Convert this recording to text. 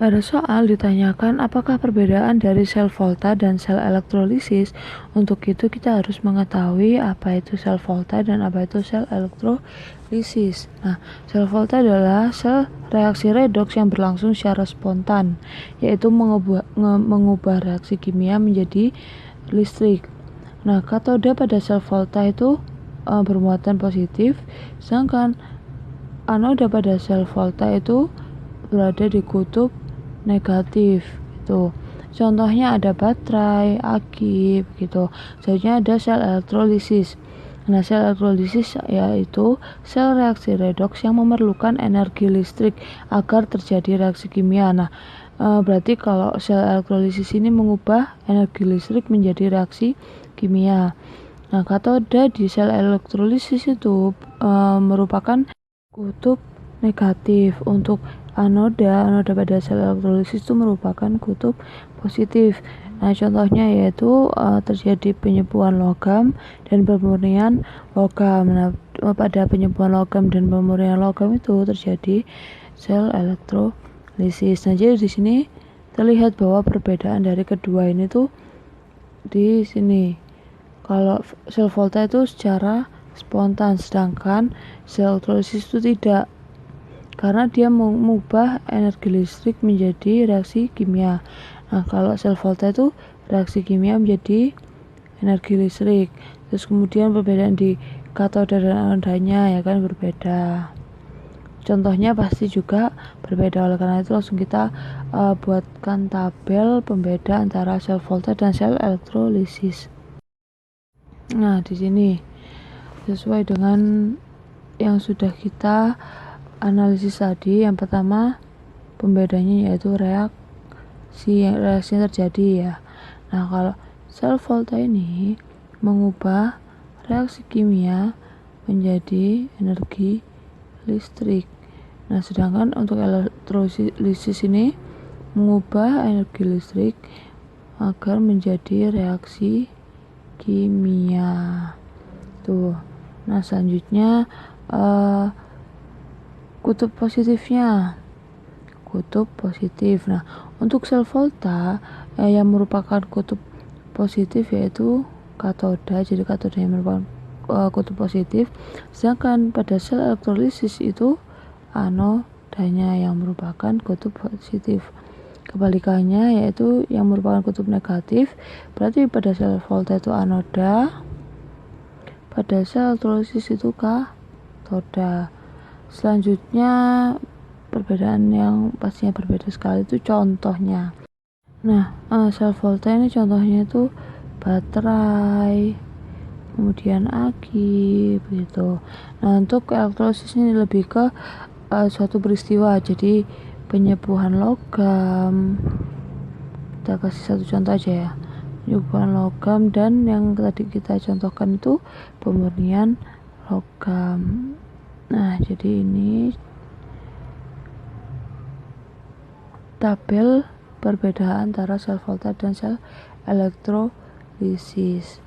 Pada soal ditanyakan apakah perbedaan dari sel volta dan sel elektrolisis. Untuk itu kita harus mengetahui apa itu sel volta dan apa itu sel elektrolisis. Nah, sel volta adalah sel reaksi redoks yang berlangsung secara spontan, yaitu mengubah reaksi kimia menjadi listrik. Nah, katoda pada sel volta itu bermuatan positif, sedangkan anoda pada sel volta itu berada di kutub negatif itu. Contohnya ada baterai, aki begitu. Selanjutnya ada sel elektrolisis. Nah, sel elektrolisis yaitu sel reaksi redoks yang memerlukan energi listrik agar terjadi reaksi kimia. Nah, berarti kalau sel elektrolisis ini mengubah energi listrik menjadi reaksi kimia. Nah, katoda di sel elektrolisis itu merupakan kutub negatif. Untuk anoda pada sel elektrolisis itu merupakan kutub positif. Nah, contohnya yaitu terjadi penyembuhan logam dan pemurnian logam. Nah, pada penyembuhan logam dan pemurnian logam itu terjadi sel elektrolisis. Nah, jadi di sini terlihat bahwa perbedaan dari kedua ini tuh di sini. Kalau sel volta itu secara spontan, sedangkan sel elektrolisis itu tidak, karena dia mengubah energi listrik menjadi reaksi kimia. Nah, kalau sel volta itu reaksi kimia menjadi energi listrik. Terus kemudian perbedaan di katoda dan anodanya ya kan berbeda. Contohnya pasti juga berbeda, oleh karena itu langsung kita buatkan tabel pembeda antara sel volta dan sel elektrolisis. Nah, di sini sesuai dengan yang sudah kita analisis tadi, yang pertama pembedanya yaitu reaksi yang terjadi ya. Nah, kalau sel volta ini mengubah reaksi kimia menjadi energi listrik. Nah, sedangkan untuk elektrolisis ini mengubah energi listrik agar menjadi reaksi kimia. Tuh. Nah, selanjutnya kutub positifnya. Kutub positif. Nah, untuk sel volta yang merupakan kutub positif yaitu katoda. Jadi katoda yang merupakan kutub positif. Sedangkan pada sel elektrolisis itu anodanya yang merupakan kutub positif. Kebalikannya yaitu yang merupakan kutub negatif. Berarti pada sel volta itu anoda, pada sel elektrolisis itu katoda. Selanjutnya perbedaan yang pastinya berbeda sekali itu contohnya. Nah, sel volta ini contohnya itu baterai, kemudian aki begitu. Nah, untuk elektrolisis ini lebih ke suatu peristiwa, jadi penyembuhan logam. Kita kasih satu contoh aja ya, penyembuhan logam, dan yang tadi kita contohkan itu pemurnian logam. Nah, jadi ini tabel perbedaan antara sel volta dan sel elektrolisis.